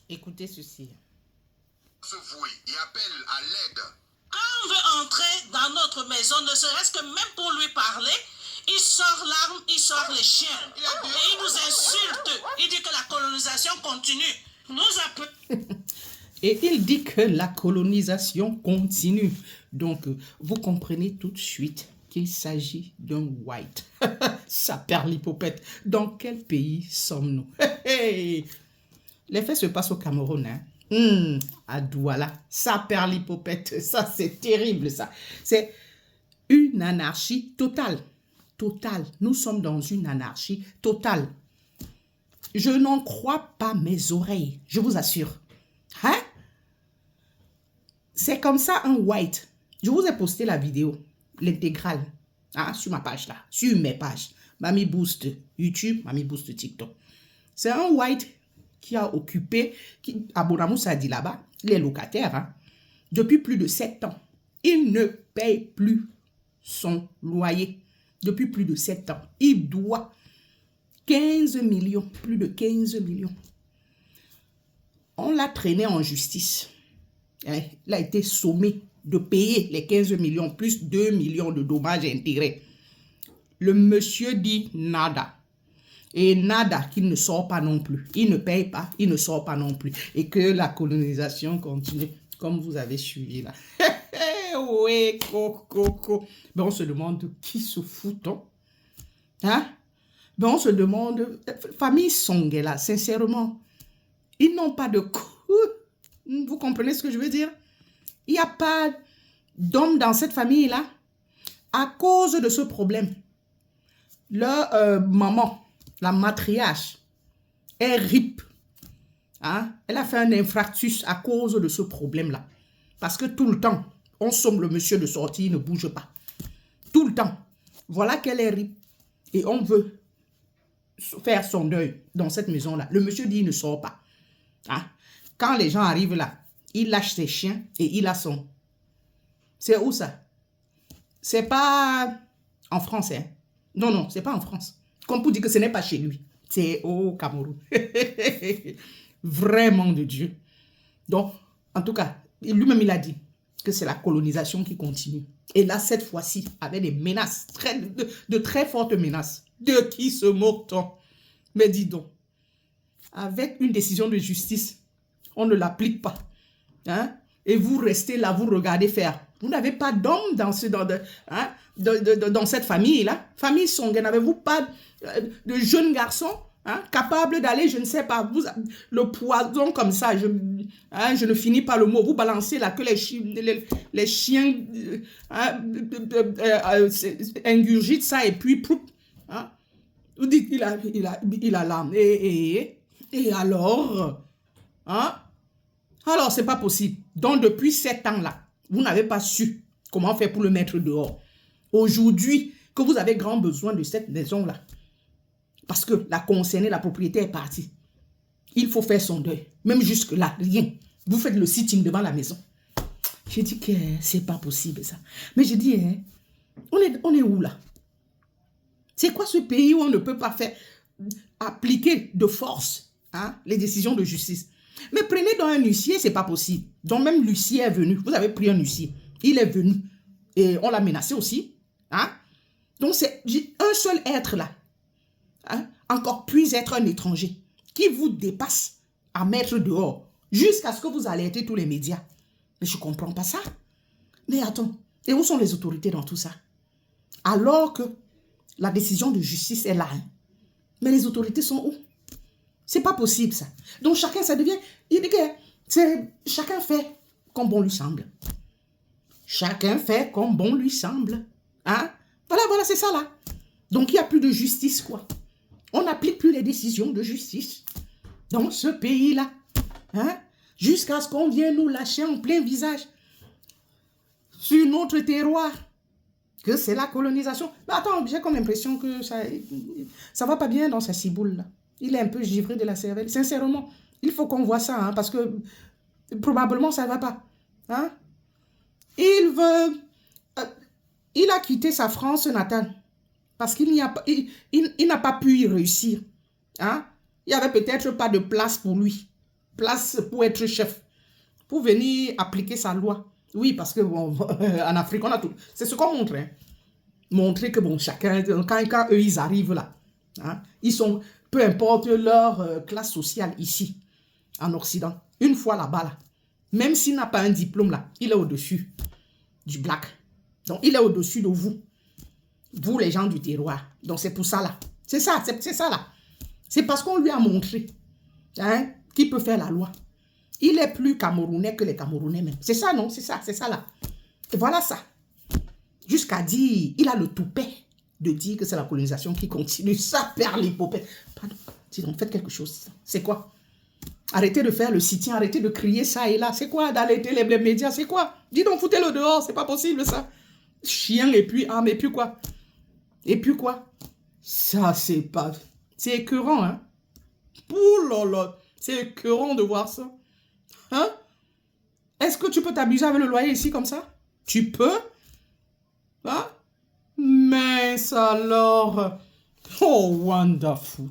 Écoutez ceci. Se vouer et appelle à l'aide. Quand on veut entrer dans notre maison, ne serait-ce que même pour lui parler, il sort l'arme, il sort les chiens. Et il nous insulte. Il dit que la colonisation continue. Nous appelons. Et il dit que la colonisation continue. Donc, vous comprenez tout de suite qu'il s'agit d'un white. Ça perd l'hypopète. Dans quel pays sommes-nous? Les faits se passent au Cameroun, hein? À Douala, ça perd l'hypopète. Ça, c'est terrible, ça. C'est une anarchie totale. Totale. Nous sommes dans une anarchie totale. Je n'en crois pas mes oreilles, je vous assure. Hein? C'est comme ça un white. Je vous ai posté la vidéo, l'intégrale, sur ma page là, sur mes pages. Mamie Boost YouTube, Mamie Boost TikTok. C'est un white qui a occupé, à Bonamoussa dit là-bas, il est locataire, depuis plus de 7 ans. Il ne paye plus son loyer depuis plus de 7 ans. Il doit 15 millions, plus de 15 millions. On l'a traîné en justice. Il a été sommé de payer les 15 millions plus 2 millions de dommages et intérêts. Le monsieur dit nada. Et nada, qu'il ne sort pas non plus. Il ne paye pas, il ne sort pas non plus. Et que la colonisation continue, comme vous avez suivi là. Oui, coco. Ben on se demande qui se fout-on? Ben on se demande, famille Songé là, sincèrement, ils n'ont pas de coup. Vous comprenez ce que je veux dire? Il n'y a pas d'homme dans cette famille-là. À cause de ce problème, leur maman, la matriarche, est RIP. Elle a fait un infarctus à cause de ce problème-là. Parce que tout le temps, on somme le monsieur de sortir, il ne bouge pas. Tout le temps. Voilà qu'elle est RIP. Et on veut faire son deuil dans cette maison-là. Le monsieur dit, il ne sort pas. Quand les gens arrivent là, il lâche ses chiens et il a son. C'est où ça? C'est pas en France, hein? Non, c'est pas en France. Comme pour dire que ce n'est pas chez lui. C'est au Cameroun. Vraiment de Dieu. Donc, en tout cas, lui-même, il a dit que c'est la colonisation qui continue. Et là, cette fois-ci, avec des menaces, de très fortes menaces. De qui se moque-t-on? Mais dis donc, avec une décision de justice, on ne l'applique pas. Et vous restez là, vous regardez faire. Vous n'avez pas d'homme dans cette famille-là. Famille Songé, n'avez-vous pas de jeunes garçons capables d'aller, je ne sais pas, le poison comme ça, je ne finis pas le mot, vous balancez là que les chiens ingurgitent ça et puis vous dites il a l'âme. Et alors alors, c'est pas possible. Donc, depuis 7 ans-là, vous n'avez pas su comment faire pour le mettre dehors. Aujourd'hui, que vous avez grand besoin de cette maison-là, parce que la concernée, la propriété est partie, il faut faire son deuil. Même jusque-là, rien. Vous faites le sitting devant la maison. J'ai dit que c'est pas possible, ça. Mais j'ai dit, on est où, là? C'est quoi ce pays où on ne peut pas faire appliquer de force les décisions de justice? Mais prenez donc un huissier, c'est pas possible. Donc même l'huissier est venu. Vous avez pris un huissier. Il est venu. Et on l'a menacé aussi. Donc c'est un seul être là. Encore plus être un étranger qui vous dépasse à mettre dehors jusqu'à ce que vous alertez tous les médias. Mais je ne comprends pas ça. Mais attends, et où sont les autorités dans tout ça? Alors que la décision de justice est là. Mais les autorités sont où? C'est pas possible, ça. Donc, chacun, ça devient... Il dit que chacun fait comme bon lui semble. Chacun fait comme bon lui semble. Voilà, c'est ça, là. Donc, il n'y a plus de justice, quoi. On n'applique plus les décisions de justice dans ce pays-là. Jusqu'à ce qu'on vienne nous lâcher en plein visage sur notre terroir. Que c'est la colonisation. Mais attends, j'ai comme l'impression que ça va pas bien dans sa ciboule, là. Il est un peu givré de la cervelle. Sincèrement, il faut qu'on voit ça, parce que probablement ça ne va pas. Il a quitté sa France natale parce qu'il n'a pas pu y réussir. Il n'y avait peut-être pas de place pour lui. place pour être chef, pour venir appliquer sa loi. Oui, parce que bon, en Afrique, on a tout. C'est ce qu'on montre. Hein. Montrer que bon, chacun, quand eux, ils arrivent là, hein, ils sont, peu importe leur classe sociale ici, en Occident, une fois là-bas, là, même s'il n'a pas un diplôme là, il est au-dessus du black. Donc, il est au-dessus de vous. Vous, les gens du terroir. Donc, c'est pour ça là. C'est ça là. C'est parce qu'on lui a montré hein, qu'il peut faire la loi. Il est plus camerounais que les Camerounais même. C'est ça, non? C'est ça là. Et voilà ça. Jusqu'à dire, il a le toupet de dire que c'est la colonisation qui continue. Ça perd l'hypopète. Pardon, dis donc, faites quelque chose. C'est quoi? Arrêtez de faire le sit-in, arrêtez de crier ça et là. C'est quoi d'allaiter les médias? C'est quoi? Dis donc, foutez-le dehors, c'est pas possible ça. Chien et puis âme et puis quoi? Et puis quoi? Ça, c'est pas... C'est écœurant, hein? Ouh là là, c'est écœurant de voir ça. Hein? Est-ce que tu peux t'amuser avec le loyer ici comme ça? Tu peux? Hein? Mais alors... Oh, wonderful.